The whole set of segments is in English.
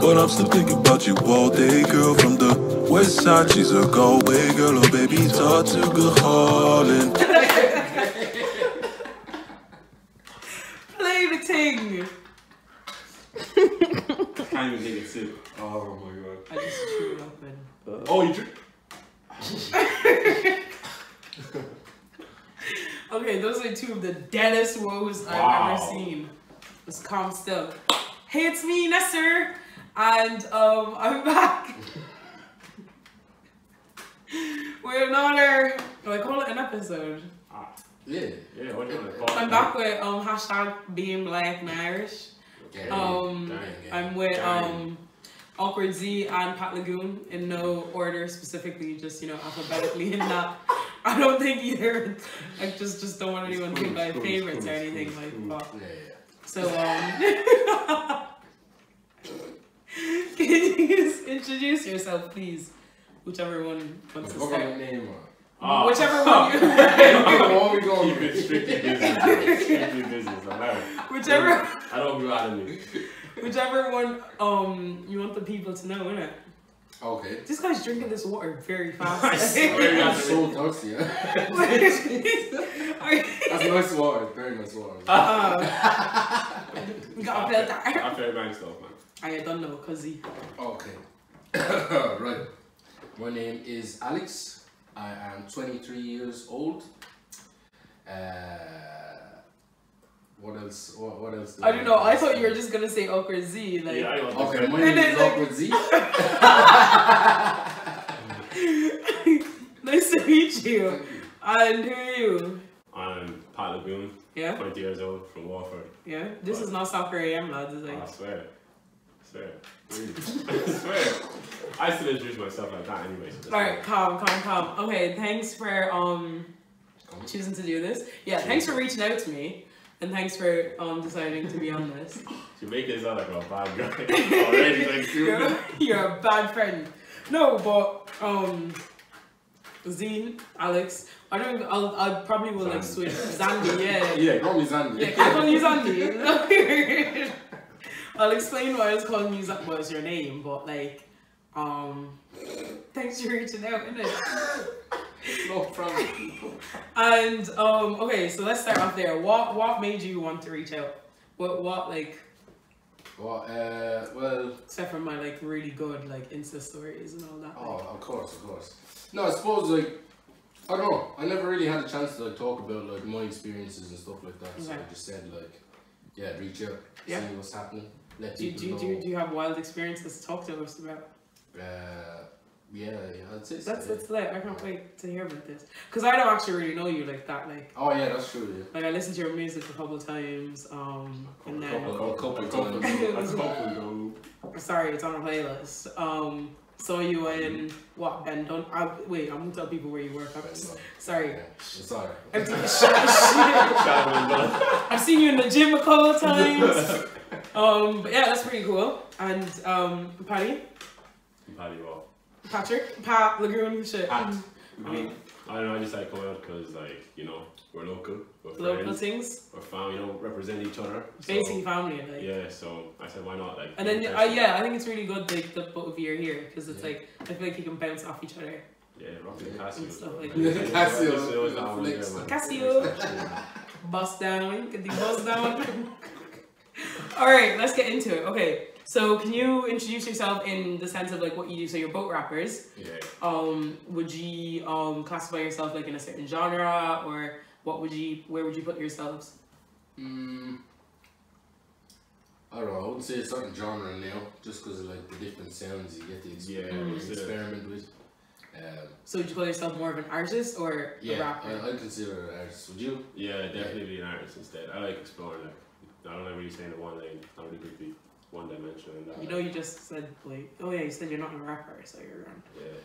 but I'm still thinking about you all day. Girl from the west side, she's a Galway girl. Oh baby, talk to good Harlan. Play the ting. I can't even take a sip. Oh my god. I just threw it up, man. Oh, you drink. Okay, those are two of the deadest woes I've ever seen. It's calm still. Hey, it's me, Nesser, and I'm back with another. Do I call it an episode? Yeah. What do you want to call it? I'm back with hashtag being black and Irish. I'm with Awkward Z and Pat Lagoon in no order specifically, just alphabetically in that. I don't think either. I just don't want anyone to think my favorites or anything like that. So can you just introduce yourself, please? Whichever one wants to start. Whichever one you want. Keep it strictly business. Strictly business. Whichever. I don't go out of me. Whichever one you want the people to know, innit? Okay. This guy's drinking this water very fast. I'm so thirsty, yeah. That's nice water, very nice water. You got a filter. I feel nice stuff, man. I don't know, cuzzy. Okay. Right. My name is Alex. I am 23 years old. What else? What else? I don't know. I thought you were just gonna say Awkward Z. Like. Yeah, okay, my name is Awkward Z. Nice to meet you. And who are you? I'm Pat Lagoon. Yeah. 20 years old from Walford. Yeah. This is not Soccer AM, lads. Is it? I swear. Really. I swear. I still introduce myself like that anyway. So alright, calm. Okay, thanks for choosing to do this. Yeah, thanks for reaching out to me. And thanks for deciding to be on this. You're making it sound like a bad guy already. Like, you're a bad friend. No, but Z, Alex, I probably will like switch Zandy. Yeah, call me Zandy. Yeah, call me Zandy. I'll explain why I was calling you Zandy. Well, it's your name, but like, thanks for reaching out, innit? No problem. And okay, so let's start off there. What made you want to reach out? What like? Well, except for my like really good like Insta stories and all that. Oh, like. Of course. No, I suppose like I don't know. I never really had a chance to like talk about like my experiences and stuff like that. Okay. So I just said like, yeah, reach out, see what's happening. Let people know. Do you have wild experiences to talk to us about? Yeah, I'd say so. That's lit. I can't wait to hear about this. Because I don't actually really know you like that. Like. Oh yeah, that's true. Yeah. Like I listened to your music a couple of times. And then. A couple of times. Sorry, it's on a playlist. Saw you in what Ben? Wait, I'm gonna tell people where you work. Sorry. Yeah, it's alright. I've seen you in the gym a couple of times. But yeah, that's pretty cool. And Patty. Patty what? Patrick, Pat Lagoon, shit. Pat. I don't know. I just like coming out because like we're local. We're local friends, things. We're family. Represent each other. Basically family, like. Yeah. So I said, why not? Like. And then I think it's really good like that both of you are here because it's like I feel like you can bounce off each other. Yeah, rocking Casio. And stuff like that. Casio. Bust down. Get the bust down. All right, let's get into it. Okay. So can you introduce yourself in the sense of like what you do? So you're both rappers. Yeah. Would you classify yourself like in a certain genre, or where would you put yourselves? I don't know. I wouldn't say a certain genre now, just because of like the different sounds you get to experiment with. So would you call yourself more of an artist or a rapper? I consider an artist. Would you? Yeah, definitely an artist instead. I like exploring. Like I don't really stay in one lane. I don't really be one dimension in that. You just said like, oh yeah, you said you're not a rapper, so you're wrong. Yeah.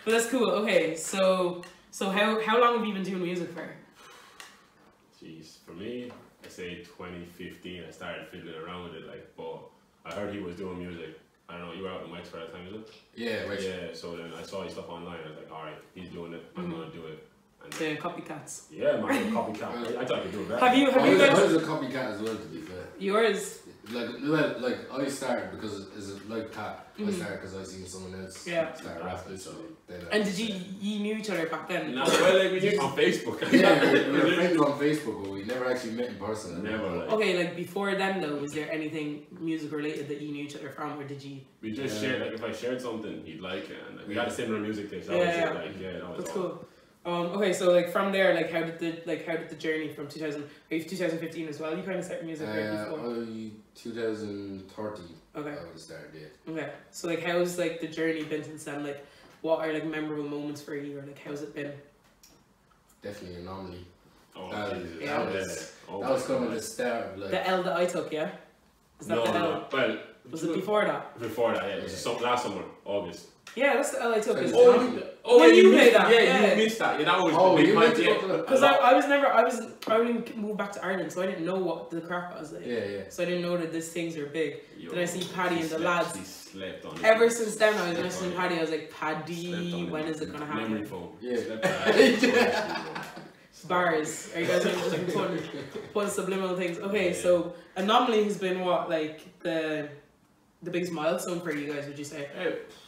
But that's cool. Okay, so how long have you been doing music for? Jeez, for me, I say 2015. I started fiddling around with it, like, but I heard he was doing music. I don't know, you were out in Mike's for that time, is it? Yeah, right. Yeah, so then I saw his stuff online. I was like, alright, he's doing it. I'm gonna do it. The copycats. Yeah, man, copycat. I thought I could do it better. Have you guys? I was a copycat as well, to be fair. Yours? like I started because like Pat. I started because I seen someone else start rapping. So and did you knew each other back then? No, well, like we knew on Facebook. Yeah, we were friends on Facebook, but we never actually met in person. Never. Like. Okay, like before then though, was there anything music related that you knew each other from, or did you? We just shared. Like if I shared something, he'd like it, and like, we had a similar music taste. That was it. Like that was that's all. cool. Okay, so like from there, like how did the journey from 2015 as well? You kind of started music right before. 2013. Okay. I would start it. Okay, so like how's like the journey been since then? Like, what are like memorable moments for you, or like how's it been? Definitely Anomaly. Oh, that was kind of the start. Like the L that I took, yeah. Is that the L? No. Well, was it before that? Before that, yeah. It was last summer, August. Yeah, that's the L I took. No, you played that. Yeah, you missed that. Yeah, that was the big hype. Because I didn't move back to Ireland, so I didn't know what the crap was like. Yeah. So I didn't know that these things are big. Then I see Paddy and the lads. He slept on it. Ever since then, I was listening to Paddy. I was like, Paddy, when is it gonna happen? Memory foam. Yeah. Bars. Are you guys just like putting subliminal things? Okay, so Anomaly has been what, like the biggest milestone for you guys, would you say?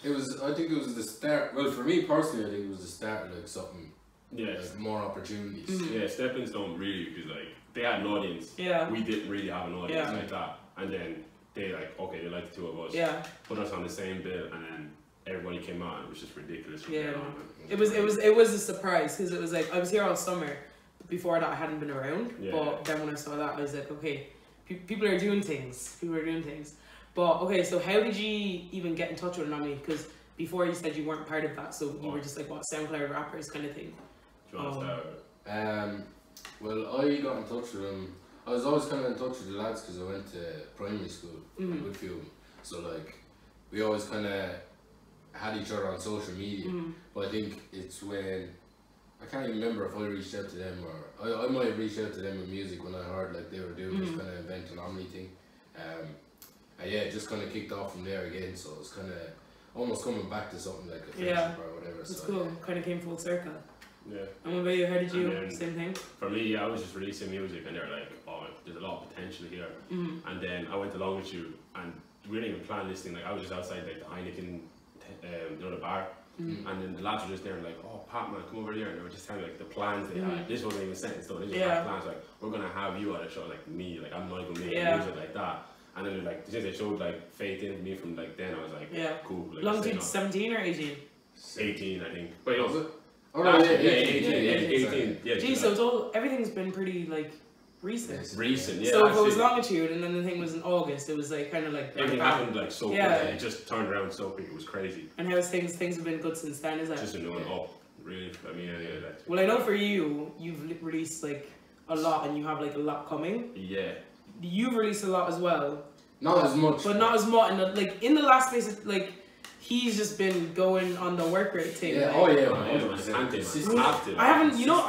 It was. I think it was the start. Well, for me personally, I think it was the start of like something. Yes. Like more opportunities. Yeah, stepping stone really, because like they had an audience. Yeah. We didn't really have an audience like that, and then they like they like the two of us. Yeah. Put us on the same bill, and then everybody came out, and it was just ridiculous. From there on. It was a surprise because it was like I was here all summer. Before that, I hadn't been around. Yeah. But then when I saw that, I was like, okay, people are doing things. But okay, so how did you even get in touch with Anomaly? Because before you said you weren't part of that, so you were just like what, SoundCloud rappers kind of thing. Do you want to start? Well, I got in touch with them. I was always kind of in touch with the lads because I went to primary school with a few of them. So like, we always kind of had each other on social media. But I think it's when I can't even remember if I reached out to them or I might have reached out to them with music when I heard like they were doing this kind of event Anomaly thing. And yeah, it just kind of kicked off from there again. So it's kind of almost coming back to something like a friendship or whatever. That's so, cool. Kind of came full circle. Yeah. And what about you? How did you? Same thing. For me, I was just releasing music, and they were like, "Oh, there's a lot of potential here." And then I went along with you, and we didn't even plan this thing. Like I was just outside like the Heineken, the bar. And then the lads were just there and like, oh Pat man, come over here, and they were just telling me like the plans they had. This wasn't even set in stone. They just had plans like, we're gonna have you at a show, like me, like I'm not even making music like that. And then like since they showed like faith in me from like then, I was like, cool. Like, Longitude 17 or 18? 18, I think. But was it? Oh no, yeah, 18. Yeah. Geez, so it's all everything's been pretty like recent. Recent, yeah. So if it was Longitude and then the thing was in August, it was like kind of like everything happened like so quick. It just turned around so quick. It was crazy. And how's things have been good since then? Is that just been going up? Really? I mean, like. Well, I know for you, you've released like a lot, and you have like a lot coming. Yeah. You've released a lot as well. Not as much. But not as much. And like in the last space, like he's just been going on the work rate thing. Yeah. I haven't. You know,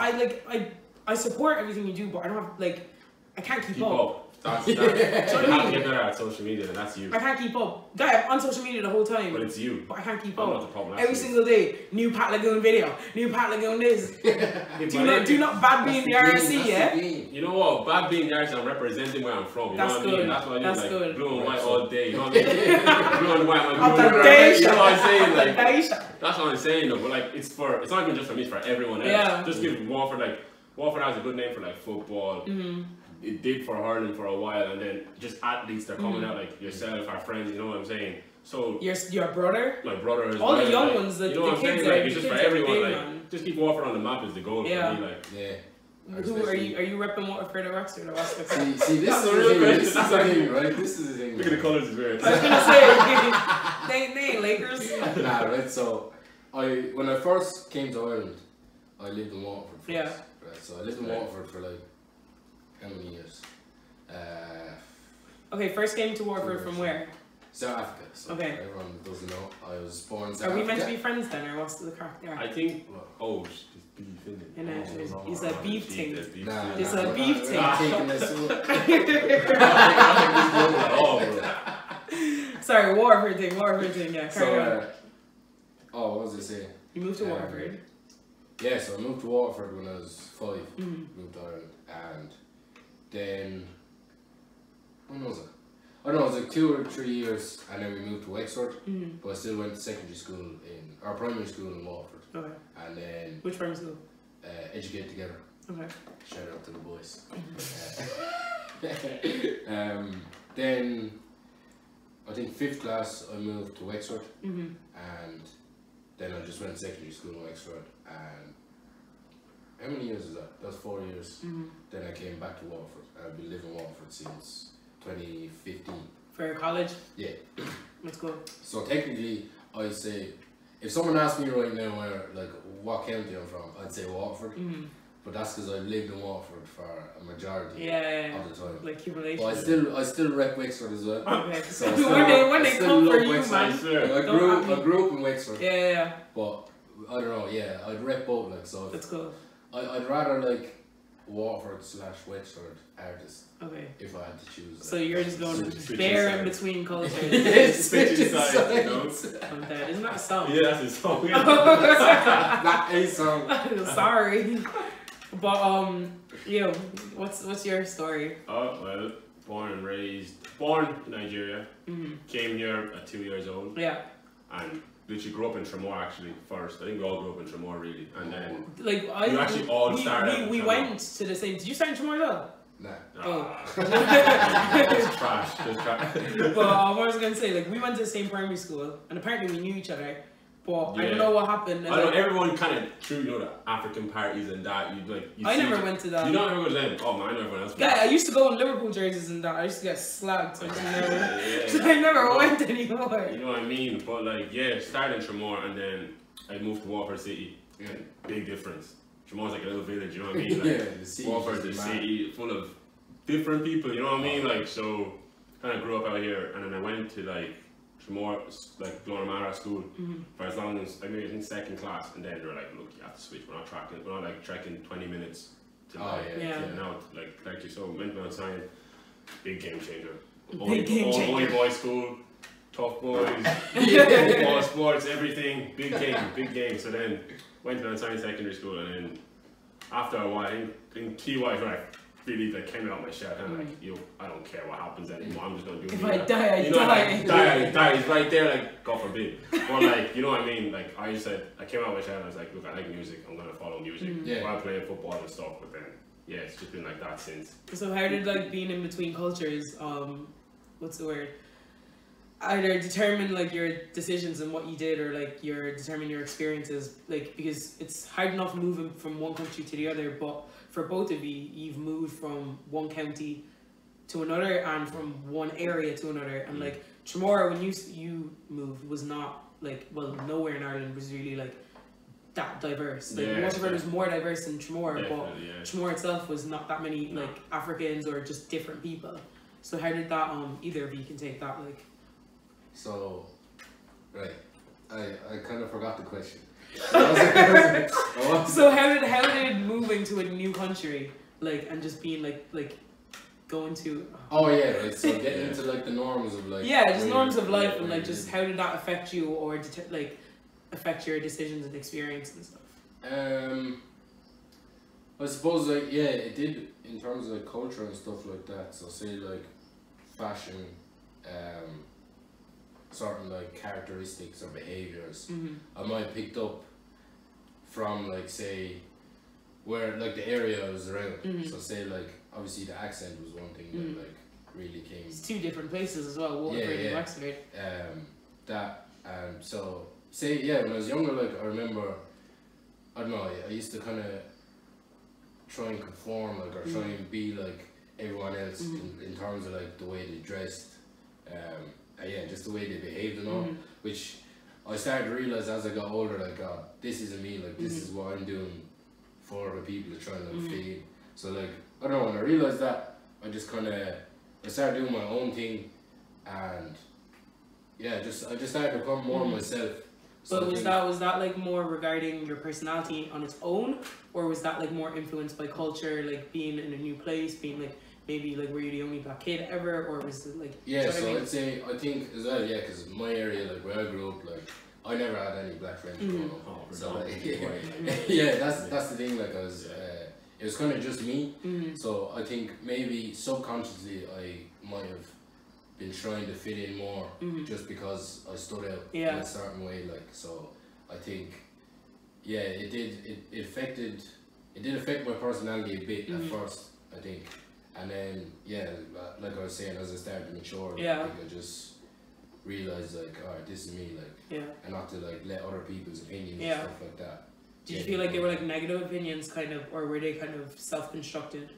I support everything you do, but I don't have like. I can't keep up. You have to get better at social media, and that's you. I can't keep up. Guy, I'm on social media the whole time. But it's you. But I can't keep I'm up. not the problem. Every single day, new Pat Lagoon video, new Pat Lagoon this. do not bad being the RC, yeah? You know what? Bad being the RC, I'm representing where I'm from. You know what I mean? That's what I do. Like, good. Blue and white all day. You know what I mean? Blue and white, I'm like, you know what I'm saying? Like, that's what I'm saying though. But like, it's not even just for me, it's for everyone else. Yeah. Just give Waterford has a good name for like football. It did for hurling for a while, and then just athletes that are coming out like yourself, our friends, you know what I'm saying? So your brother? My brother as all well, the young like, ones, the, you know what I'm kids saying? Like, it's just for everyone, big, like man. just keep Waterford on the map is the goal for me, like. Yeah. Who are you repping Waterford or Wexford or West? See, this is the real question. This is the thing, right? This is the thing. Look at the colours, is weird. I was gonna say, they ain't Lakers. Nah, right. So, when I first came to Ireland, I lived in Waterford first. Yeah. Right. So I lived in Waterford for like how many years? Okay, first came to Waterford from where? South Africa. So okay. Everyone doesn't know. I was born in South Africa. Are we meant to be friends then, or what's the crack there? I think. Oh, there's beef in it. It's a beef thing. It's a beef thing. Sorry, Waterford thing. Yeah. So, what was I saying? You moved to Waterford. Yeah, so I moved to Waterford when I was 5. Moved to Ireland, and then when was it? I don't know, it was like 2 or 3 years, and then we moved to Wexford. But I still went to secondary school or primary school in Waterford. Okay. And then. Which primary school? Educate Together. Okay. Shout out to the boys. Then I think 5th class I moved to Wexford, and then I just went to secondary school in Wexford. And how many years is that? That was 4 years. Then I came back to Waterford. I've been living in Waterford since 2015. For college? Yeah. Let's go. So technically, I say, if someone asked me right now what county I'm from, I'd say Waterford. But that's because I've lived in Waterford for a majority of the time. Like accumulation. But I still rep Wexford as well. Okay. So when they come for you, Wexford. man. I grew up in Wexford. Yeah. But I don't know. Yeah, I'd rep both. Like so. That's cool. I'd rather like Waterford / Wexford artist. Okay. If I had to choose. So you're just going bare in between cultures. Switching sides, you know? Isn't that a song? Yeah, that's his song. That is song. Sorry. But yo, what's your story? Oh well, born in Nigeria. Came here at 2 years old. Yeah. And literally grew up in Tremor actually first. I think we all grew up in Tremor really, and then like we actually all started. We went to the same. Did you start in Tremor though? Nah. Oh. It's trash. It's trash. But what I was gonna say, like we went to the same primary school, and apparently we knew each other. But I don't know what happened. I know everyone kind of through the African parties and that I never went to that. You don't ever go to them? Oh man, I know everyone else. Yeah, I used to go in Liverpool jerseys and that. I used to get slagged. So I never went anymore. You know what I mean? But like started in Tremor and then I moved to Waterford City. Yeah, big difference. Tremor's like a little village. You know what I mean? Like, the city. Waterford's the city full of different people. You know what I mean? Like so, kind of grew up out here and then I went to like. More like Gloramara school for as long as I think 2nd class, and then they were like, look, you have to switch. We're not trekking 20 minutes to now like you so went on sign, big game changer. Only boys school, tough boys, football, sports, everything, big game. So then went to Science Secondary School, and then after a while, in key-wise, when I really came out of my shell, and I'm like, yo, I don't care what happens anymore. I'm just gonna do it. If I die, I die. He's right there, like, God forbid. But like, you know what I mean? Like, I just said, I came out of my shell, and I was like, look, I like music. I'm gonna follow music while playing football and stuff. But then, yeah, it's just been like that since. So how did like being in between cultures, what's the word? Either determine like your decisions and what you did, or like determine your experiences, like, because it's hard enough moving from one country to the other, but for both of you, you've moved from one county to another and from one area to another, and like Tremor, when you moved, was not like, well, nowhere in Ireland was really like that diverse. Like Waterford was more diverse than Tremor, but Tremor itself was not that many like Africans or just different people. So how did that either of you can take that like? So, right, I kind of forgot the question. So how did moving to a new country, like, and just being like going to right, so getting into like the norms of like just norms of life, and like just how did that affect you, or like affect your decisions and experience and stuff? I suppose like it did in terms of like culture and stuff like that. So say like fashion, certain like characteristics or behaviors I might have picked up from like say where like the area I was around. So say like obviously the accent was one thing that like really came. It's two different places as well. Waterford and Wexford. So say when I was younger, like I remember, I don't know, I used to kind of try and conform, like, or try and be like everyone else in terms of like the way they dressed, just the way they behaved and all, which I started to realise as I got older, like, God, this isn't me, like, this is what I'm doing for other people to try and like fit in. So like, I don't know, when I realised that, I just kind of, I started doing my own thing, and I just started to become more myself. So was that like more regarding your personality on its own, or was that like more influenced by culture, like being in a new place, being like maybe like were you the only black kid ever, or was it like? So I'd say I think as well, because my area, like where I grew up, like I never had any black friends growing up. So like, that's the thing. Like I was, it was kind of just me. So I think maybe subconsciously I might have been trying to fit in more just because I stood out in a certain way, like, so I think, yeah, it did affect my personality a bit at first, I think, and then, yeah, like I was saying, as I started to mature, like, I just realised, like, alright, this is me, like, and not to, like, let other people's opinions and stuff like that. Did you feel like they were, like, negative opinions, kind of, or were they kind of self-constructed?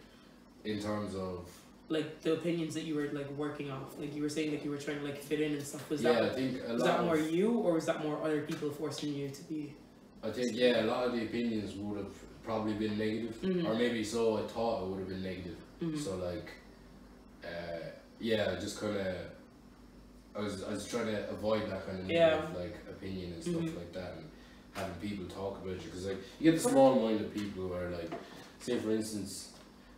In terms of? Like, the opinions that you were, like, working off. Like, you were saying, like, you were trying to, like, fit in and stuff. Was I think was that more you, or was that more other people forcing you to be? I think, yeah, a lot of the opinions would have probably been negative, or maybe so I thought it would have been negative. So, like, yeah, I just kind of, I was trying to avoid that kind of negative, like, opinion and stuff like that, and having people talk about you, because, like, you get the small-minded people who are, like, say, for instance,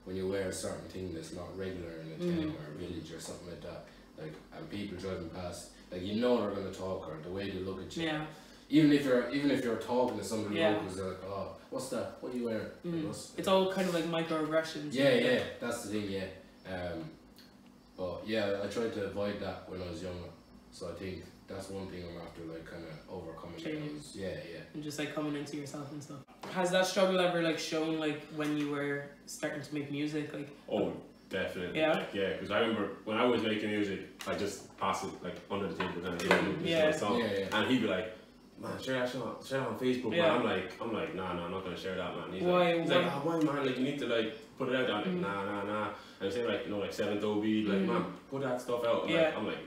when you wear a certain thing that's not regular in a town or a village or something like that, like, and people driving past, like, you know they're going to talk, or the way they look at you. Yeah. Even if you're talking to somebody locals, they're like, oh, what's that? What are you wearing? Like, it's all kind of like microaggressions. Yeah, that's the thing. Yeah. But yeah, I tried to avoid that when I was younger. So I think that's one thing I'm after, like, kind of overcoming. Yeah. And just like coming into yourself and stuff. Has that struggle ever like shown like when you were starting to make music, like? Oh, definitely. Yeah. Like, yeah, because I remember when I was making music, I just pass it like under the table kind of song, and he'd be like, man, share that on Facebook. Man. I'm like, nah, I'm not gonna share that, man. He's like, oh, why, man? Like, you need to like put it out there. I'm like, nah. And I say like, you know, like 7th OB, like, man, put that stuff out. I'm like,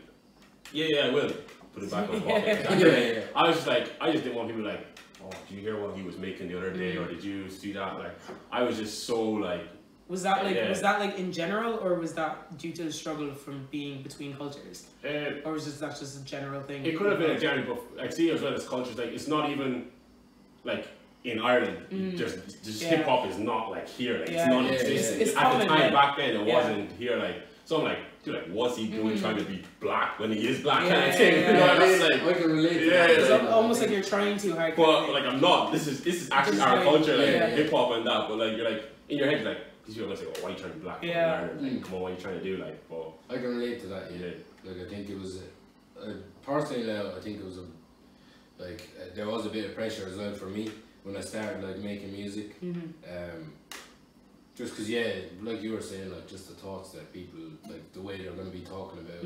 yeah, I will. Put it back on the pocket. I was just like, I just didn't want people like, oh, did you hear what he was making the other day, or did you see that? Like, I was just so like. Was that like in general, or was that due to the struggle from being between cultures, or was that just a general thing? It could have been a general, but like, see, as well as cultures, like, it's not even like in Ireland. Just hip hop is not like here. Like, it's non-existent. It's at the time back then, it wasn't here. Like, so I'm like, dude, like, what's he doing trying to be black when he is black? Kind of thing. You know what I mean? Like, I can relate to that. It's almost like you're trying too hard. But like, I'm not. This is actually our culture, like hip hop and that. But like, you're like in your head, you're like, these people are gonna say, "Oh, why are you trying to be black?" Like, come on, what are you trying to do? Like, but I can relate to that. Yeah. Like, I think it was personally now. I think it was there was a bit of pressure as well for me when I started like making music. Just because, like you were saying, like, just the thoughts that people, like, the way they're going to be talking about.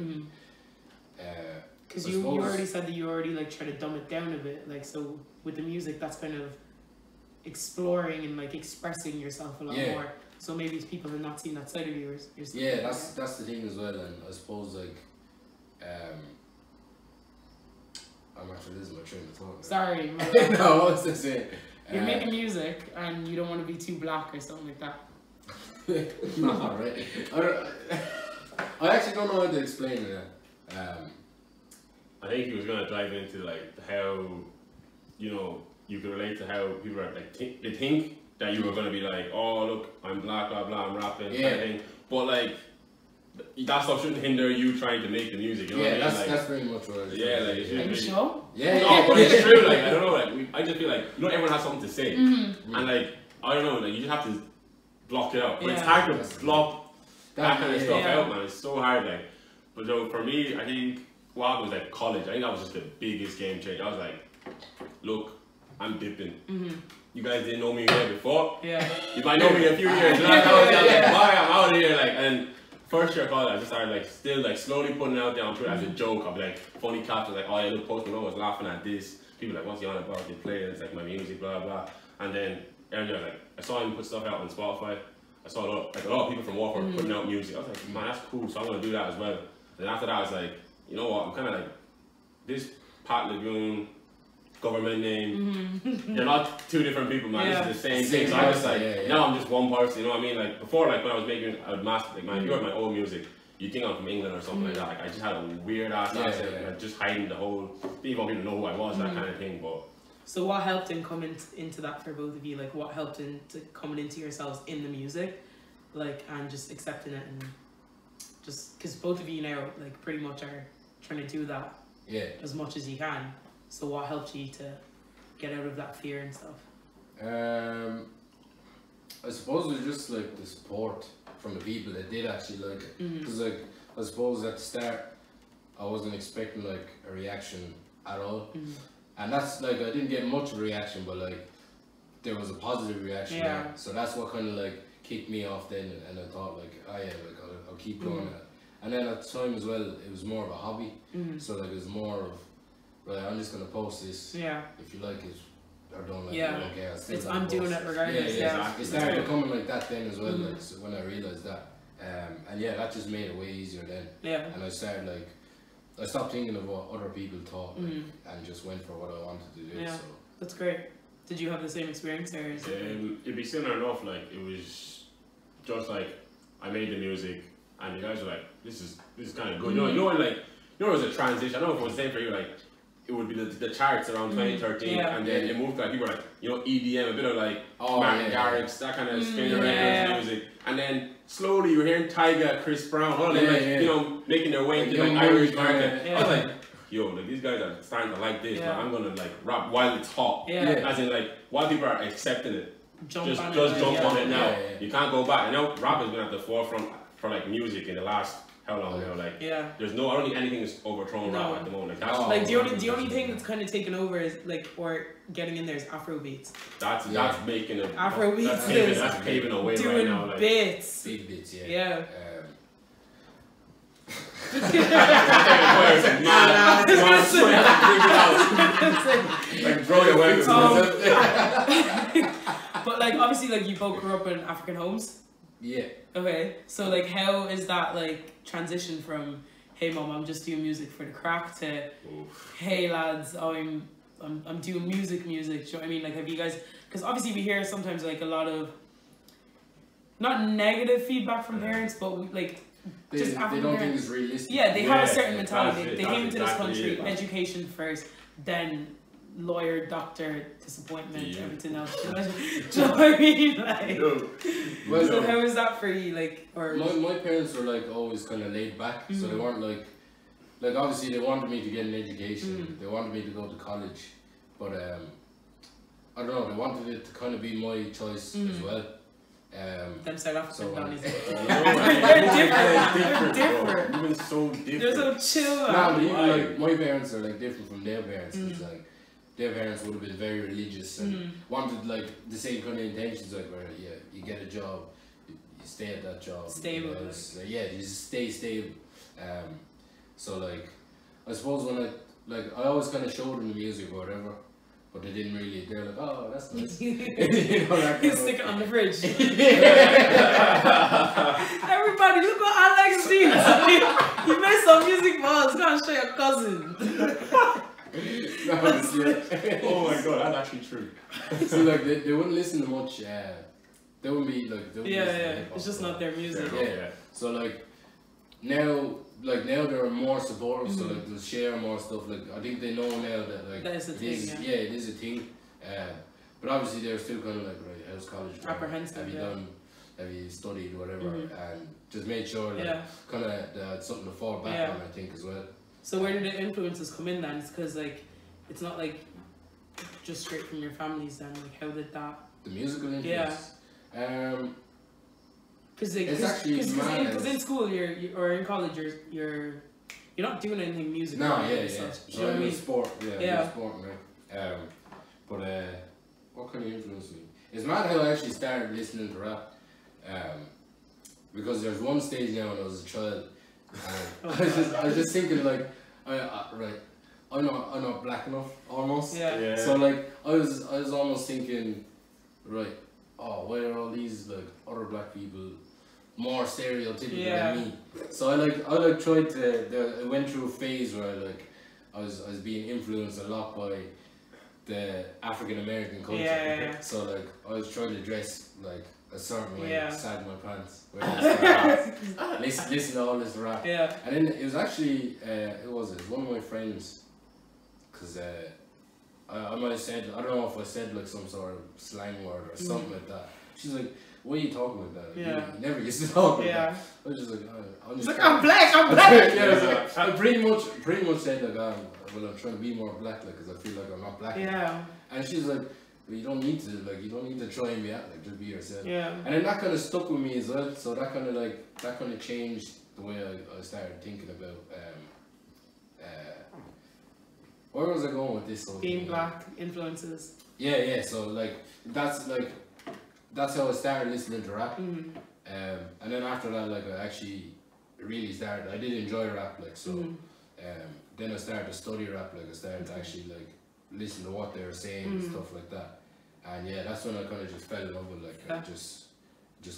Because you already said that you already, like, try to dumb it down a bit. Like, so with the music, that's kind of exploring and, like, expressing yourself a lot more. So maybe people have not seen that side of yours. Yeah, that's the thing as well. And I suppose, like, I'm actually losing my train of thought. Sorry. No, what was I saying? You're making music and you don't want to be too black or something like that. No, right. I actually don't know how to explain it. I think he was gonna dive into like how, you know, you can relate to how people are like they think that you were gonna be like, oh look, I'm black, blah blah, I'm rapping, kind of thing. But like that stuff shouldn't hinder you trying to make the music. You know what I mean? That's pretty much what it is. Yeah, like it are you sure? Yeah. No, but it's true. Like, I don't know. Like, I just feel like, you know, everyone has something to say, and like, I don't know. Like, you just have to block it out. But it's hard to block that kind of stuff out, man. It's so hard. Like, but so for me, I think what happened was like college. I think that was just the biggest game change. I was like, look, I'm dipping. You guys didn't know me here before. You might know me in a few years. And I was like, bye, I'm out of here. Like, and first year of college, I just started like still like slowly putting it out there on Twitter as a joke. I'd be like, funny captions like, oh yeah, look, Post Malone was laughing at this. People like, what's he on about? They play it, it's like my music, blah blah. And then earlier, like, I saw him put stuff out on Spotify. I saw a lot of people from Warford putting out music. I was like, man, that's cool. So I'm gonna do that as well. And then after that, I was like, you know what? I'm kind of like this Pat Lagoon government name. They're not two different people, man. It's the same thing. So I was like, now I'm just one person. You know what I mean? Like before, like when I was making, I would master. Like, man, if you heard my old music, you think I'm from England or something like that. Like I just had a weird ass accent, like just hiding the whole. Didn't want people to know who I was, that kind of thing. But so what helped in coming into that for both of you? Like what helped into coming into yourselves in the music, like, and just accepting it, and just because both of you now like pretty much are trying to do that as much as you can. So what helped you to get out of that fear and stuff? I suppose it was just like the support from the people that did actually like it. Because like I suppose at the start, I wasn't expecting like a reaction at all. And that's like, I didn't get much of a reaction, but like there was a positive reaction. Yeah. So that's what kind of like kicked me off then, and I thought like, oh yeah, like I'll keep going. And then at the time as well, it was more of a hobby. So like it was more of, right, I'm just gonna post this. Yeah. If you like it or don't like it, Yeah. I don't care. I'm doing it regardless. Yeah. It started becoming like that then as well. Like so when I realized that, and yeah, that just made it way easier then. Yeah. And I started like, I stopped thinking of what other people thought, like, and just went for what I wanted to do. Yeah. So. That's great. Did you have the same experience, or is it'd be similar enough. Like it was just like I made the music, and you guys were like, "This is kind of good." You know, like it was a transition. I don't know if it was the same for you. Like it would be the charts around 2013, and then it moved to like people were like, you know, EDM, a bit of like Martin Garrix, that kind of spinning records music, and then slowly you were hearing Tyga, Chris Brown, all them you know, making their way into like Irish market. I was like, yo, like these guys are starting to like this, but I'm gonna like rap while it's hot. As in like while people are accepting it, just jump on it now. You can't go back. I know rap has been at the forefront for like music in the last how long now? Like there's no, I don't think anything is overthrown rap at the moment. Like that's like the only thing that's kind of taken over is like, or getting in there is Afro beats. That's making a Afro beats. That's paving a way right now. Like bits. Big bits, Yeah. Like throw your weapons. But like obviously like you both grew up in African homes. Yeah. Okay. So like how is that like transition from hey mom, I'm just doing music for the crack to hey lads, I'm doing music, do you know what I mean? Like have you guys, because obviously we hear sometimes like a lot of not negative feedback from parents, but like they don't think it's realistic. Yeah, they have a certain mentality. They came into this exactly country, education first, then lawyer, doctor, disappointment, everything else. Do you know what I mean? Like, so how is that for you? Like, or my parents were like always kind of laid back, so they weren't like obviously they wanted me to get an education, they wanted me to go to college, but I don't know, they wanted it to kind of be my choice as well. Them South African Donnies. They're different. Even so different. They're so chill. Nah, but even like my parents are like different from their parents. It's like their parents would have been very religious and wanted like the same kind of intentions, like where you get a job, you stay at that job, stable. You just stay stable. So like I suppose when I always kind of showed them the music or whatever. But they didn't really, they're like, oh, that's nice. You stick it on the fridge. Everybody, look what Alex did. You made some music for us. Go and show your cousin. Oh my god, that's actually true. So like, they wouldn't listen to much, they wouldn't be like, they wouldn't listen to hip-hop, it's just not their music. So like, now they're more supportive, so like they'll share more stuff. Like I think they know now that like that is a thing, it is a thing. But obviously they're still kind of like, right, how's college? Apprehensive. Have you studied whatever? And just made sure like kind of something to fall back on. I think as well. So where did the influences come in then? It's because like it's not like just straight from your families then. Like how did that? The musical influence. Because in school or in college you're not doing anything musical. No, You know what I mean? Sport, sport, right? But what kind of influence me? It's mad how I actually started listening to rap. Because there's one stage now when I was a child. I was just thinking like, I'm not black enough almost. So like I was almost thinking, right, oh, why are all these like other black people more stereotypical than me? So I tried to. I went through a phase where I was being influenced a lot by the African American culture. So like I was trying to dress like a certain way, sag my pants, listen to all this rap. And then it was actually it was one of my friends, because I might have said, I don't know if I said like some sort of slang word or something like that. She's like, what are you talking about? You never used to talk about that. I was just like, I'm black. I pretty much said like, well, I'm trying to be more black, like, because I feel like I'm not black enough. And she's like, well, you don't need to try and be out, like, just be yourself. And then that kind of stuck with me as well. So that kind of changed the way I started thinking about where was I going with this? Being black influences. Yeah. So like that's how I started listening to rap. And then after that, like I actually really started. I did enjoy rap, like so. Then I started to study rap. Like I started to actually like listen to what they were saying and stuff like that. And yeah, that's when I kind of just fell in love with like I just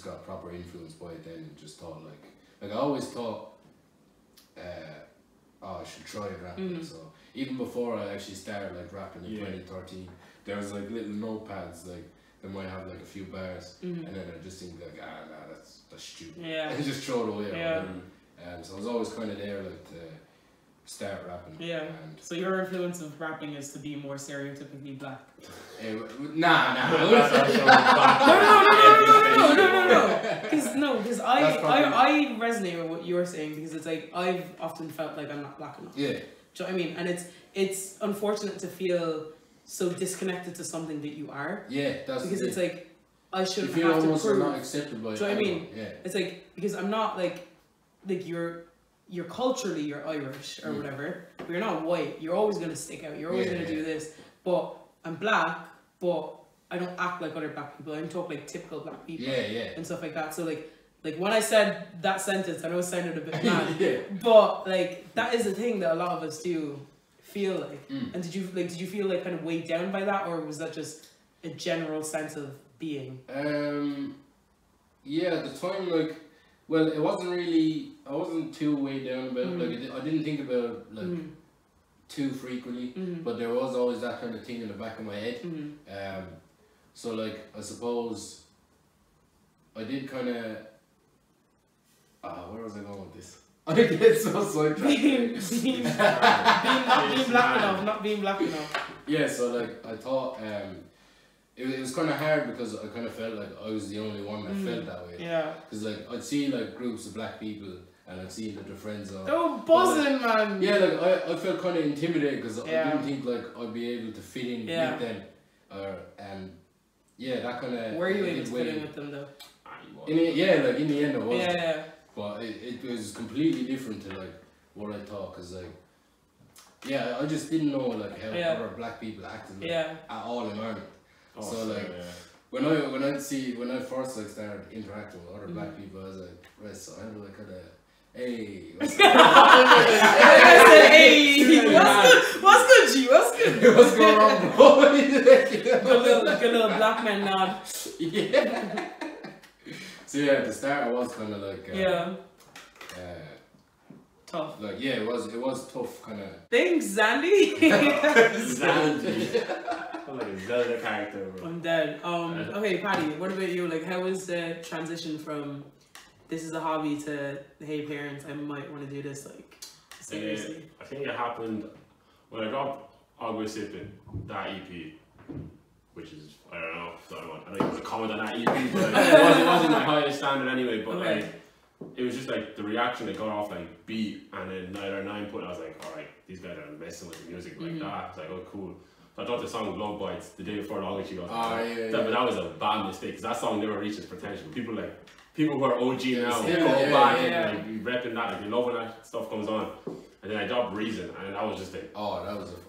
got proper influenced by it then and just thought like I always thought I should try rapping. So even before I actually started like rapping in 2013, there was like little notepads like they might have like a few bars and then I just think like nah, that's stupid. And just throw it away. So I was always kind of there like to start rapping. And so your influence of rapping is to be more stereotypically black. Nah. No. Because I resonate with what you're saying because it's like I've often felt like I'm not black enough. Yeah. Do you know what I mean? And it's unfortunate to feel so disconnected to something that you are. Yeah, that's because it's like I shouldn't you feel have almost to prove. not accepted by. Do you know what I mean? Yeah. It's like because I'm not like you're culturally you're Irish or whatever, but you're not white. You're always gonna stick out. You're always gonna do this. But I'm black, but I don't act like other black people. I don't talk like typical black people. And stuff like that. So like when I said that sentence, I know it sounded a bit mad. But like that is a thing that a lot of us do feel like. And did you feel like kind of weighed down by that, or was that just a general sense of being? Yeah, at the time, like, well, it wasn't really. I wasn't too weighed down about it. Like, I didn't think about it, like too frequently, but there was always that kind of thing in the back of my head. So like, I suppose I did kind of. Where was I going with this? I get so sidetracked. Not being black enough. Yeah, so like I thought it was kind of hard because I kind of felt like I was the only one that felt that way. Yeah. Because like I'd see like groups of black people and I'd see that their friends are. Oh, buzzing, man. Yeah, like I felt kind of intimidated because I didn't think like I'd be able to fit in with them. And yeah, that kind of. Were you able to fit in with them though? In the end I was. Yeah. But it was completely different to like what I thought, cause like I just didn't know like how other black people acted like, at all in Ireland. So like when I first like started interacting with other black people, I was like, right, so how do I kind of hey, what's good, G? What's good? What's going on, bro? Good little black man nod. Yeah. So yeah, at the start I was kind of like tough. Like it was tough kind of. Thanks, Zandy. Zandy. I'm like a Zelda character, bro. I'm dead. Okay, Patty, what about you? Like, how was the transition from this is a hobby to hey parents, I might want to do this like seriously? I think it happened when I dropped Awkward Z, that EP. Which is, I don't know if you want to comment on that EP, but like, it wasn't my highest standard anyway, but like, it was just like the reaction that got off like beat, and then 9 or 9 put, I was like, alright, these guys are messing with the music like that. It's like, oh cool. So I dropped the song Love Bites the day before Longitude got but that was a bad mistake, because that song never reached its potential. People who are OG now go back and like be repping that, like they love when that stuff comes on. And then I dropped Reason, and I was just like,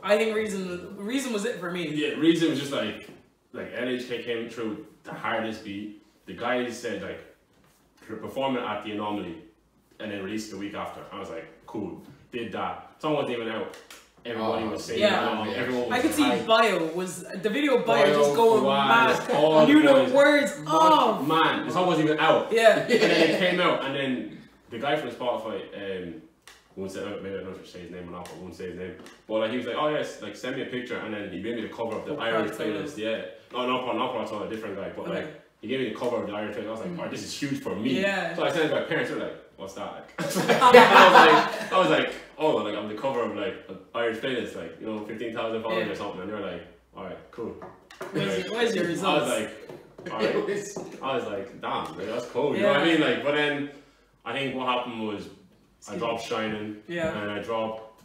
I think Reason was it for me. Yeah, Reason was just like LHK came through the hardest beat. The guys said like, perform it at the Anomaly, and then release it the week after. I was like, cool, did that. Song wasn't even out. Everybody was saying everyone was I could see the video just going mad. I knew the words. Man, the song wasn't even out. Yeah. And then it came out, and then the guy from Spotify, won't say, maybe I don't know if I say his name or not, but I won't say his name. But like he was like, oh yes, like send me a picture, and then he gave me the cover of the Irish playlist. Yeah. No, not a different guy, but like he gave me the cover of the Irish playlist. I was like, alright, this is huge for me. Yeah. So I sent it to my parents. They were like, what's that like? I was like, oh, like I'm the cover of like an Irish playlist, like 15,000 followers or something, and they were like, alright, cool. Where's your results? I was like, alright. I was like, damn, like, that's cool. You know what I mean? Like, but then I think what happened was I dropped Shining, and I dropped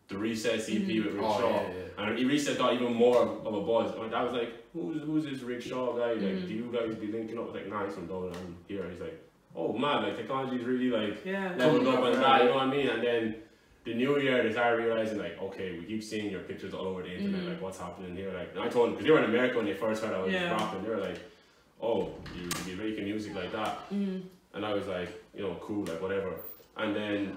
the Reset EP with Rick Shaw, and Reset got even more of a buzz. And I was like, who's this Rick Shaw guy? Like, do you guys be linking up? Like, nah, he's from Dublin, I'm here. He's like, oh man, like technology is really like leveled up and that, you know what I mean? And then the new year, they started realizing like, okay, we keep seeing your pictures all over the internet, like what's happening here. Like, and I told them, because they were in America when they first heard I was rapping, they were like, oh, you're making music like that. And I was like, you know, cool, like whatever. And then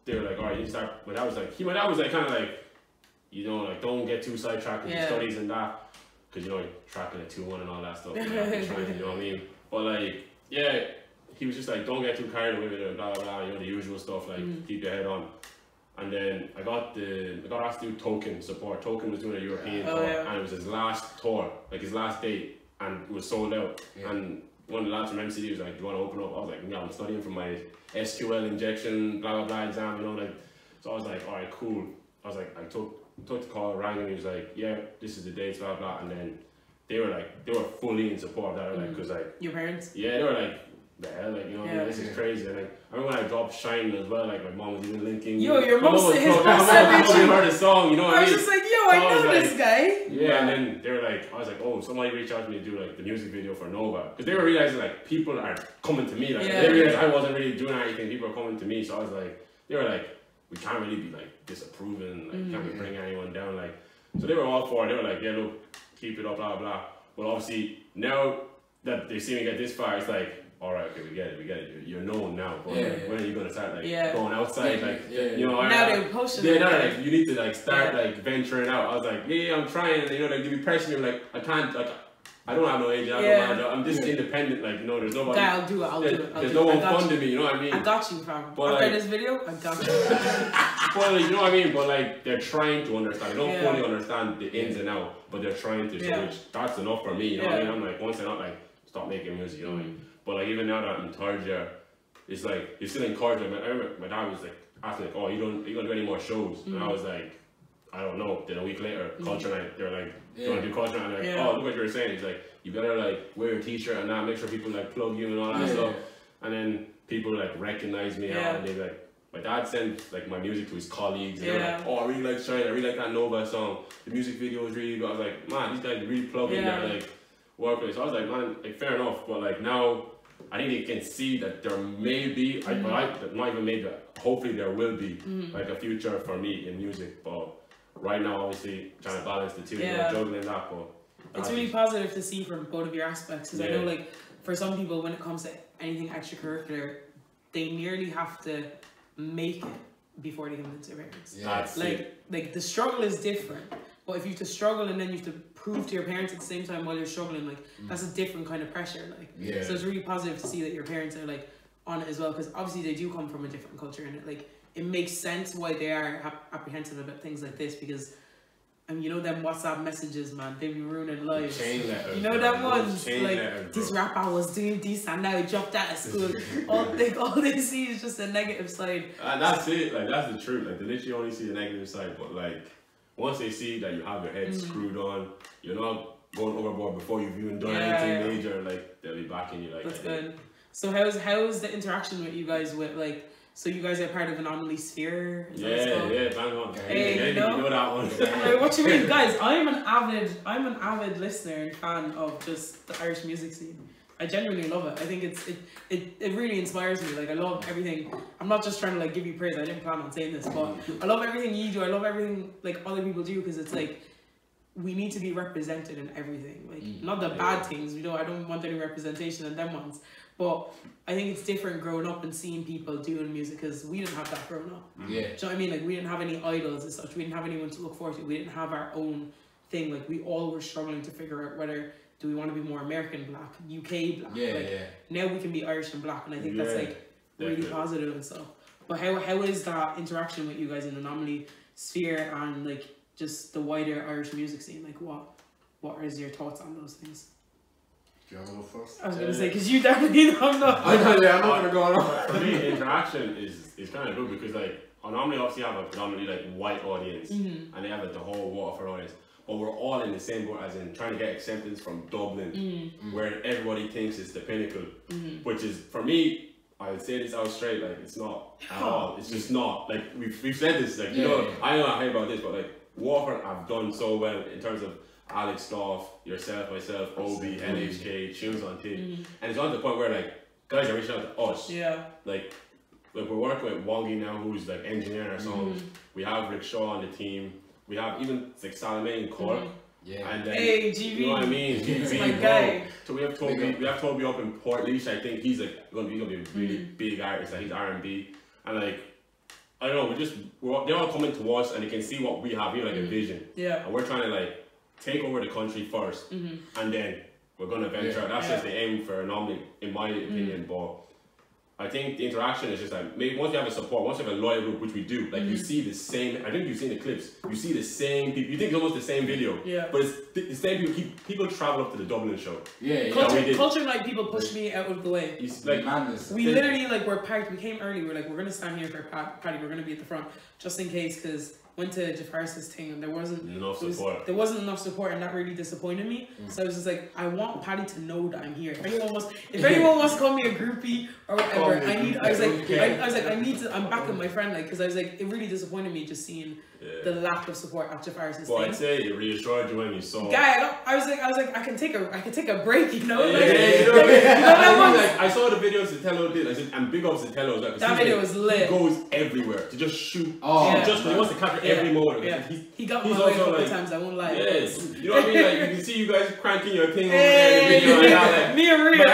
they were like, all right, you start. My dad was like, kind of like, you know, like don't get too sidetracked with your studies and that, because you know, you're tracking a 2-1 and all that stuff. You know what I mean? But like, yeah. He was just like, don't get too carried away with it, blah blah blah, you know, the usual stuff, like keep your head on. And then I got asked to do Token support. Token was doing a European tour, and it was his last tour, like his last date, and it was sold out. And one of the lads from MCD was like, do you want to open up? I was like, yeah, I'm studying for my SQL injection, blah blah blah exam, you know, like. So I was like, all right, cool. I was like, I took the call, rang him, he was like, yeah, this is the date, blah blah. And then they were fully in support of that, like, because like your parents, they were like, the hell, like, you know, this is crazy. And like, I remember when I dropped Shine as well, like, my mom was even linking. Yo, your mom said his mom heard the song, you know what I mean? I was just like, yo, I know this guy. Yeah, and then they were like, I was like, oh, somebody reached out to me to do like the music video for Nova. Because they were realizing like people are coming to me. Like, they realized I wasn't really doing anything, people are coming to me. So I was like, they were like, we can't really be like disapproving, like, can't be bringing anyone down. Like, so they were all for it. They were like, yeah, look, keep it up, blah, blah. But obviously, now that they see me get this far, it's like, all right, okay, we get it. You're known now, but like, when are you gonna start like going outside? Like, you know, now they're pushing. Yeah, now like you need to like start like venturing out. I was like, yeah, I'm trying. And, you know, like they be pressuring me, like I can't, like I don't have no agent, I'm just independent. Like, you know, there's nobody. I'll do it. There's no one funding me. You know what I mean? I got you, fam. But after this video, I got you. But like, you know what I mean? But like, they're trying to understand. They don't fully understand the ins and outs, but they're trying to. So which that's enough for me. You know what I mean? I'm like, once they're not like, stop making music. You know what I mean? But like, even now that I'm in third year, it's like you're still encouraging. I remember my dad was like asking like, "Oh, are you gonna do any more shows?" And I was like, "I don't know." Then a week later, culture night. They're like, "Do you want to do culture night?" And I'm like, "Oh, look what you were saying." He's like, "You better like wear your t-shirt and that, make sure people like plug you and all that stuff." And then people like recognize me out, and they like. My dad sent like my music to his colleagues, and they were like, "Oh, I really like Shine. I really like that Nova song. The music video was really good." I was like, "Man, these guys really plug in their like workplace." So I was like, "Man, like fair enough." But like now. I think they can see that there may be, not even maybe, hopefully there will be like a future for me in music. But right now, obviously, trying to balance the two, you know, juggling that. But it's really positive to see from both of your aspects. Because I know, like, for some people, when it comes to anything extracurricular, they nearly have to make it before they convince their parents. Like the struggle is different. But if you have to struggle and then you have to prove to your parents at the same time while you're struggling, like that's a different kind of pressure. Like, so it's really positive to see that your parents are like on it as well, because obviously they do come from a different culture, and it makes sense why they are apprehensive about things like this, because you know them WhatsApp messages, man, they be ruining lives. Chain letters, you know them ones like letters, this rapper was doing this and now he dropped out of school. all they see is just a negative side. And that's it. Like that's the truth. Like they literally only see the negative side, but like. Once they see that you have your head screwed on, you're not going overboard before you've even done anything major, like they'll be backing you. Like that's good. So how's the interaction with you guys with like? So you guys are part of Anomaly Sphere? Bang on. Hey, you know that one. What you mean, guys? I'm an avid listener and fan of just the Irish music scene. I genuinely love it. I think it really inspires me. Like I love everything. I'm not just trying to like give you praise. I didn't plan on saying this, but I love everything you do. I love everything like other people do, because it's like we need to be represented in everything. Like not the bad things. I don't want any representation in them ones. But I think it's different growing up and seeing people doing music, because we didn't have that growing up. Do you know what I mean? Like we didn't have any idols as such. We didn't have anyone to look forward to. We didn't have our own thing. Like we all were struggling to figure out whether. Do we want to be more American black, UK black? Now we can be Irish and black, and I think that's like really positive and stuff. But how is that interaction with you guys in Anomaly Sphere and like just the wider Irish music scene? Like what is your thoughts on those things? Do you want to go first? I was gonna say, because you definitely know. I'm not gonna go on. For me, interaction is kind of good, because like Anomaly obviously have a predominantly like white audience, and they have like the whole Waterford audience. But we're all in the same boat, as in trying to get acceptance from Dublin, where everybody thinks it's the pinnacle, which is, for me, I would say this out straight, like, it's not at all. It's just not. Like, we've said this, like, you know, I know I hear about this, but, like, Waterford have done so well in terms of Alex Goff, yourself, myself, Obi, NHK, Tunes on Tin. And it's on to the point where, like, guys are reaching out to us. Like, like we're working with Wongi now, who's like engineering our songs. We have Rick Shaw on the team. We have even like Salome and Cork. Yeah. And then, hey, GV. you know what I mean? That's my guy. So we have Toby up in Port Leash. I think he's like gonna be a really big artist. Like he's R&B, and like I don't know. They're all coming to us, and they can see what we have. We have like a vision. Yeah. And we're trying to like take over the country first, and then we're gonna venture out. That's just the aim for Anomaly, in my opinion. But I think the interaction is just like, maybe once you have a support, once you have a loyal group, which we do, like you see the same, I think you've seen the clips, you see the same people, you think it's almost the same video, but it's the same people, people travel up to the Dublin show. Culture like people pushed me out of the way. It's like madness. We literally like were packed, we came early, we're like, we're gonna stand here for Paddy, we're gonna be at the front, just in case, because went to Jafaris's thing and there wasn't enough support, and that really disappointed me. So I was just like, I want Paddy to know that I'm here. If anyone wants to call me a groupie or whatever, I'm backing my friend, like, because I was like, it really disappointed me just seeing the lack of support at Jafaris's thing. I'd say it reassured you when you saw. Guy, I was like, I can take a break, you know. I saw the videos Zitello did. I said, and big ups Zitello. Like, that video was lit. He goes everywhere to just shoot. He wants to capture every moment. He got my way a couple of times. I won't lie. Yes, you know what I mean. Like you can see you guys cranking your thing over there in the video. Like, me and Rhea.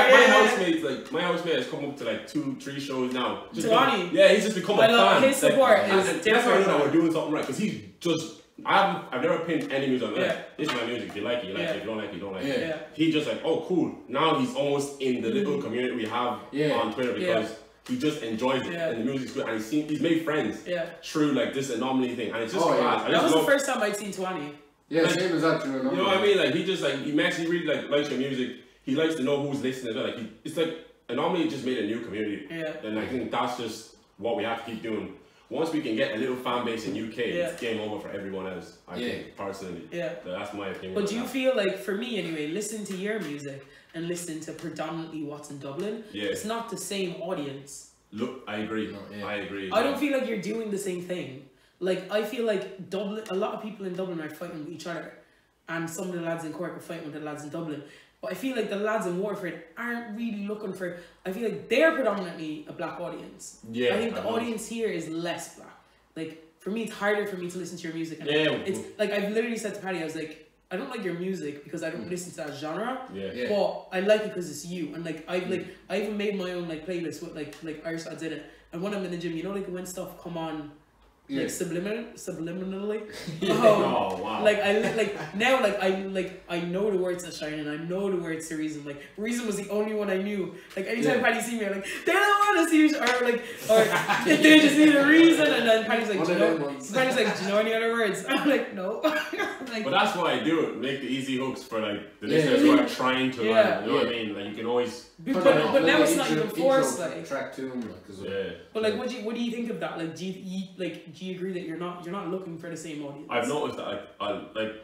My housemate has come up to like 2-3 shows now. Tawani. He's just become a fan. His support is different. That's why I know that we're doing something right, because he's just. I've never pinned any music on that. This is my music. If you like it, you like it. If you don't like it, you don't like it. He just like, oh cool. Now he's almost in the little community we have on Twitter, because he just enjoys it and the music's good, and he's made friends through like this Anomaly thing, and it's just class. That was the first time I'd seen Tawani. Yeah, like, same as that too. You know what I mean? Like he just like he actually really like likes your music. He likes to know who's listening as well. Like it's like Anomaly just made a new community. And I think that's just what we have to keep doing. Once we can get a little fan base in UK, it's game over for everyone else. I think personally. That's my opinion. But do you feel like, for me anyway, listen to your music and listen to predominantly what's in Dublin? It's not the same audience. Look, I agree. I agree. I don't feel like you're doing the same thing. Like, I feel like Dublin, a lot of people in Dublin are fighting with each other, and some of the lads in Cork are fighting with the lads in Dublin. But I feel like the lads in Waterford aren't really looking for, I feel like they're predominantly a black audience. I think the audience here is less black. Like, for me, it's harder for me to listen to your music. And it's like, I've literally said to Paddy, I was like, I don't like your music because I don't listen to that genre. But I like it because it's you. And like, I even made my own like playlist with like Irish lads in it. And when I'm in the gym, you know, like when stuff come on, like subliminally. Oh wow! Like now I know the words to Shine, and I know the words to Reason. Like Reason was the only one I knew. Like anytime Paddy see me, I'm like, they don't want to see you, or they just need a reason. And then Paddy's like, do you know any other words? I'm like, no. But that's why I do it. Make the easy hooks for like the listeners who are trying to learn. You know what I mean? Like you can always. But now it's not even forced. Like track 2, But like, what do you think of that? Like, do you agree that you're not looking for the same audience? I've noticed that like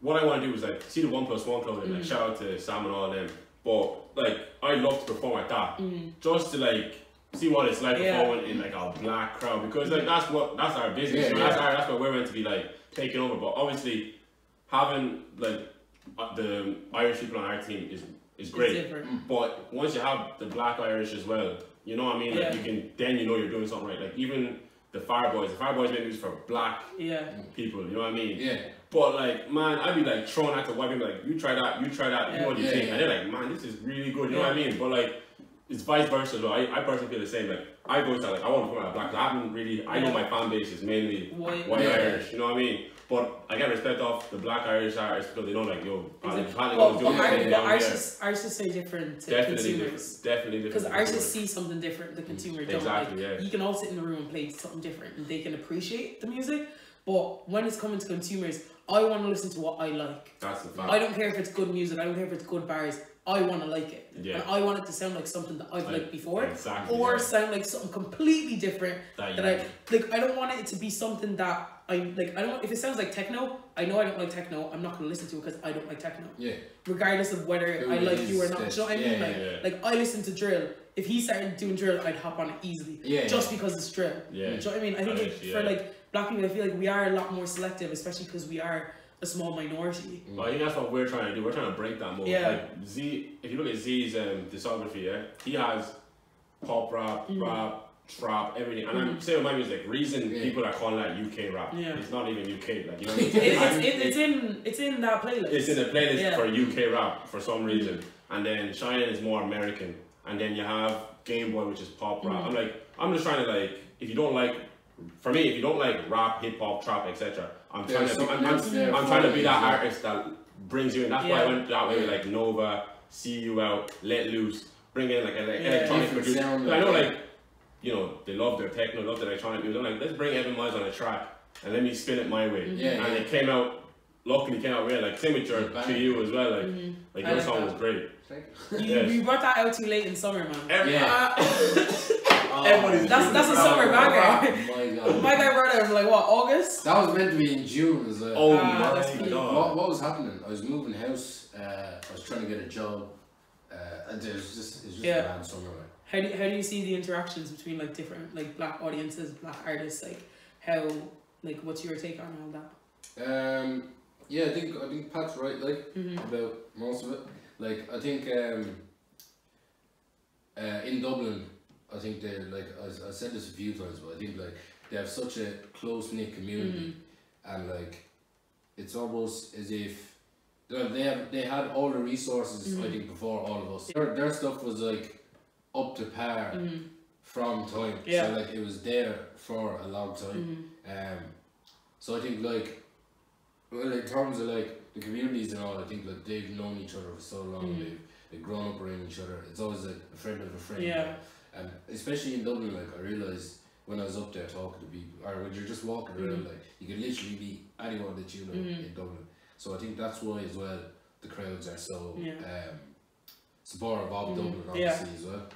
what I want to do is like see the 1+1 clothing, like shout out to Sam and all them. But like I love to perform at that, just to like see what it's like performing in like a black crowd, because like that's our business. That's what we're meant to be like taking over. But obviously having like the Irish people on our team is great. But once you have the black Irish as well, you know what I mean? Like you can you're doing something right. Like even the Fireboys make music for black people, you know what I mean? But like, man, I'd be like throwing at the white people, like, you try that, you know what you think? And they're like, man, this is really good, you know what I mean? But like, it's vice versa as well. I personally feel the same. Like, I voice out, like, I want to perform at black. I haven't really, I know my fan base is mainly white Irish, you know what I mean? But I get respect off the black Irish artists because they know, like, yo, artists say different to consumers. Definitely different. Because artists see something different the consumer don't. Exactly, You can all sit in the room and play something different and they can appreciate the music. But when it's coming to consumers, I want to listen to what I like. That's the fact. I don't care if it's good music, I don't care if it's good bars. I want to like it. And I want it to sound like something that I've liked before. Or sound like something completely different that I don't want it to be something that I don't, if it sounds like techno, I know I don't like techno, I'm not going to listen to it because I don't like techno. Regardless of whether I like you or not. You know what I mean? Like I listen to drill. If he started doing drill, I'd hop on it easily. Just because it's drill. Do you know what I mean? I think for like black people, I feel like we are a lot more selective, especially because we are a small minority. Well, I think that's what we're trying to do. We're trying to break that mold. Like Z, if you look at Z's discography, he has pop rap, rap, trap, everything. And I'm saying with my music, reason people are calling that UK rap. Yeah. It's not even UK, like, you know what I mean? It's in that playlist. It's in the playlist for UK rap for some reason. And then Shining is more American. And then you have Game Boy, which is pop rap. I'm just trying to, like, if you don't like, for me, if you don't like rap, hip hop, trap, etc., I'm trying to be that artist that brings you in. That's why I went that way with like Nova, See You Out, Let Loose, bring in like electronic producers. I know, like, you know, they love their techno, love their electronic music. I'm like, let's bring Evan Miles on a track and let me spin it my way. And it came out, luckily came out well. Like, same with your To You as well. Like your song was great. You brought that out too late in summer, man. That's a summer banger. Oh my god. My guy brought it in like what, August? That was meant to be in June. As well. Oh my god. What was happening? I was moving house. I was trying to get a job. And it was just a bad summer. How do you see the interactions between like different like black audiences, black artists? Like how, like, what's your take on all that? Yeah, I think Pat's right. Like about most of it. Like I think in Dublin, I think they're like, I said this a few times, but I think like they have such a close-knit community, and like it's almost as if they had all the resources I think before all of us. Their stuff was like up to par from time, so like it was there for a long time. So I think like, well, in terms of like the communities and all, I think like they've known each other for so long, they've grown up around each other. It's always like a friend of a friend. And especially in Dublin, like I realised when I was up there talking to people, or when you're just walking around, like you can literally be anyone that you know in Dublin. So I think that's why as well the crowds are so supportive of Dublin, obviously as well.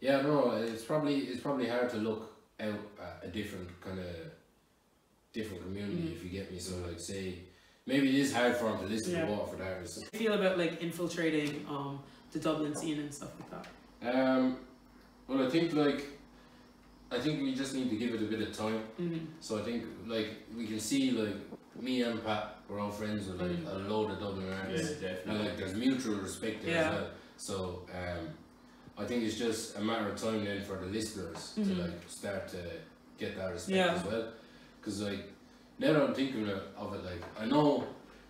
Yeah, no, it's probably hard to look out at a different community, if you get me. So like, say maybe it is hard for them to listen to Waterford artists. How do you feel about like infiltrating the Dublin scene and stuff like that? Well, I think we just need to give it a bit of time. So I think like we can see like me and Pat, we're all friends with like a load of Dublin artists, and like there's mutual respect there as well. So I think it's just a matter of time then for the listeners to like start to get that respect as well. Because like now that I'm thinking of it, like I know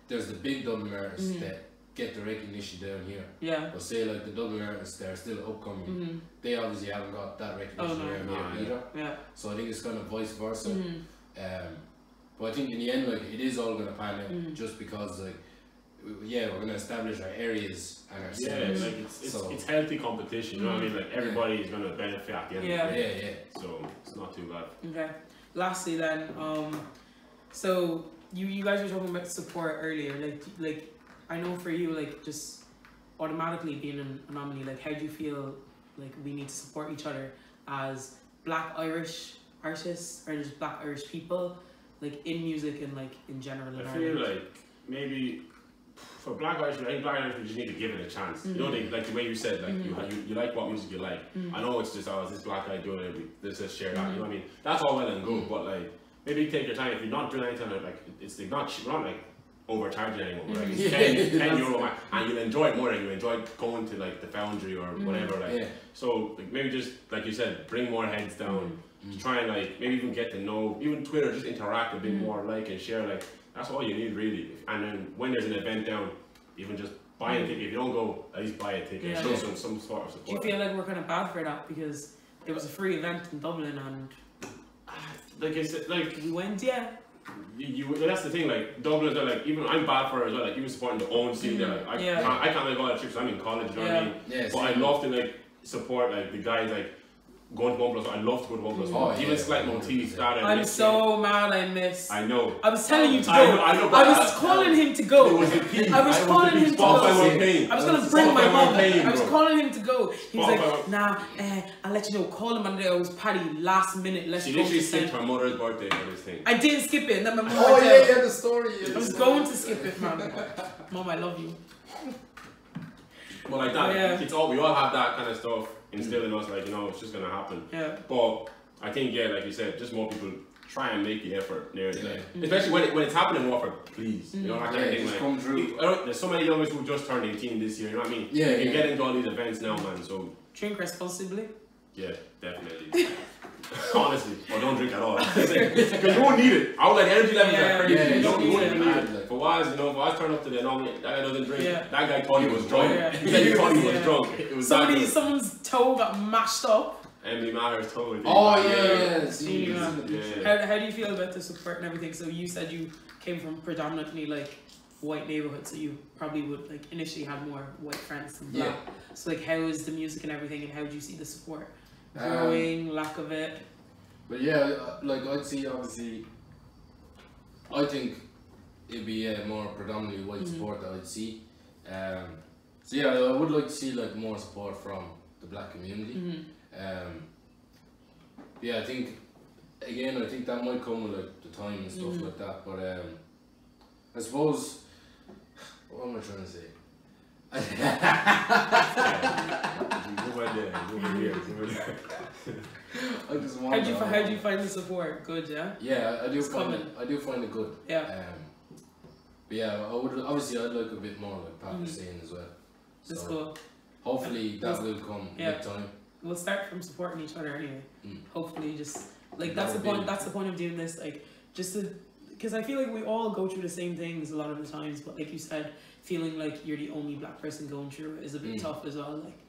there's the big Dublin artists that get the recognition down here. But say like the Dublin artists that are still upcoming, they obviously haven't got that recognition down here either. So I think it's kind of vice versa. But I think in the end, like it is all gonna pan out just because like we're gonna establish our areas and our centers. Like it's healthy competition, you know what I mean? Like everybody is gonna benefit at the end of the day. So it's not too bad. Okay. Lastly then, so you guys were talking about support earlier, like I know for you, like just automatically being an anomaly, like how do you feel like we need to support each other as Black Irish artists or just Black Irish people, like in music and like in general? I feel like maybe for Black Irish, I think Black Irish we just need to give it a chance. You know, like the way you said, like you like what music you like. I know it's just is this black guy doing it, let's just share that. You know what I mean? That's all well and good, but like maybe take your time. If you're not doing anything, like it's like we're not like overcharging anymore. Like it's 10 euro and you'll enjoy it more than you enjoy going to like the Foundry or whatever. Like so like maybe just like you said, bring more heads down. Try and like maybe even get to know, even Twitter, just interact a bit more, like and share. Like that's all you need really. And then when there's an event down, even just buy a ticket. If you don't go, at least buy a ticket. Show some sort of support. Do you feel like we're kind of bad for that because it was a free event in Dublin and like I said, like you went, You that's the thing, like Dublin's like, even I'm bad for it as well, like even supporting the own scene there, like I can't like all that trips, I'm in college, you know what I mean? But I love to like support like the guys like going to 1+1. I love to go to 1+1. Even Slight Motif started. I'm so mad I missed. I know. I was telling you to go. I was calling him to go. I was calling him to go. I was gonna bring my mom. I was calling him to go. He was like, nah, I'll let you know. Call him, and it was Paddy last minute. Let's go. She literally skipped her mother's birthday for this thing. I didn't skip it, and then my mom. Oh yeah, the story. I was going to skip it, man. Mom, I love you. But like that, it's all we all have that kind of stuff instilled in us, like, you know, it's just gonna happen. But I think like you said, just more people try and make the effort near it, like, especially when it's happening in Waterford, please. You know, that kind of thing. Like, come through. There's so many youngsters who just turned 18 this year. You know what I mean? You can get into all these events now, man. So drink responsibly. Yeah, definitely. Honestly, or don't drink at all. Because you won't need it. I was like, energy levels are crazy. Yeah, you don't need it. Like, for wise, you know, if I turn up to the normal, that guy doesn't drink. Yeah. That guy thought he was drunk. Yeah. He said he thought he was drunk. It was someone's toe got mashed up. Emily Maher's toe. Oh How do you feel about the support and everything? So you said you came from predominantly like white neighborhood, so you probably would like initially have more white friends than black. So like, how is the music and everything, and how do you see the support growing, lack of it? But yeah, like I'd see, obviously, I think it'd be more predominantly white support that I'd see. So yeah, I would like to see like more support from the black community. Yeah, I think that might come with like the time and stuff like that. But I suppose, what am I trying to say? I just want. How do you find the support? Good, yeah. Yeah, I do find it good. Yeah. But yeah, I'd like a bit more like Pat was saying as well. That's cool. Hopefully that will come with time. We'll start from supporting each other anyway. Hopefully, just like that's the point. That's the point of doing this. Like, just to, because I feel like we all go through the same things a lot of the times. But like you said, feeling like you're the only black person going through it is a bit tough as well. Like,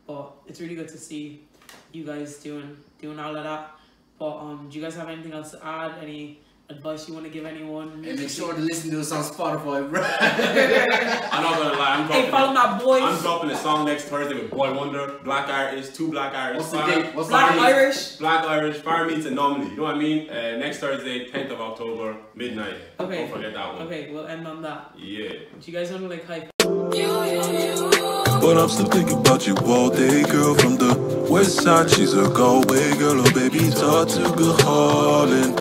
but it's really good to see you guys doing all of that. But do you guys have anything else to add? Any advice you want to give anyone? And make sure to listen to us on Spotify, bro. I'm not gonna lie, follow my boys. I'm dropping a song next Thursday with Boy Wonder, black artist, 2 black artists. What's the date? Black Irish. Black Irish, Fire Meets Anomaly. You know what I mean? Next Thursday, 10th of October, midnight. Okay. Don't forget that one. Okay, we'll end on that. Yeah. Do you guys want to like hype? But I'm still thinking about you all day, girl from the west side. She's a Galway girl, oh baby, talk to good Holland.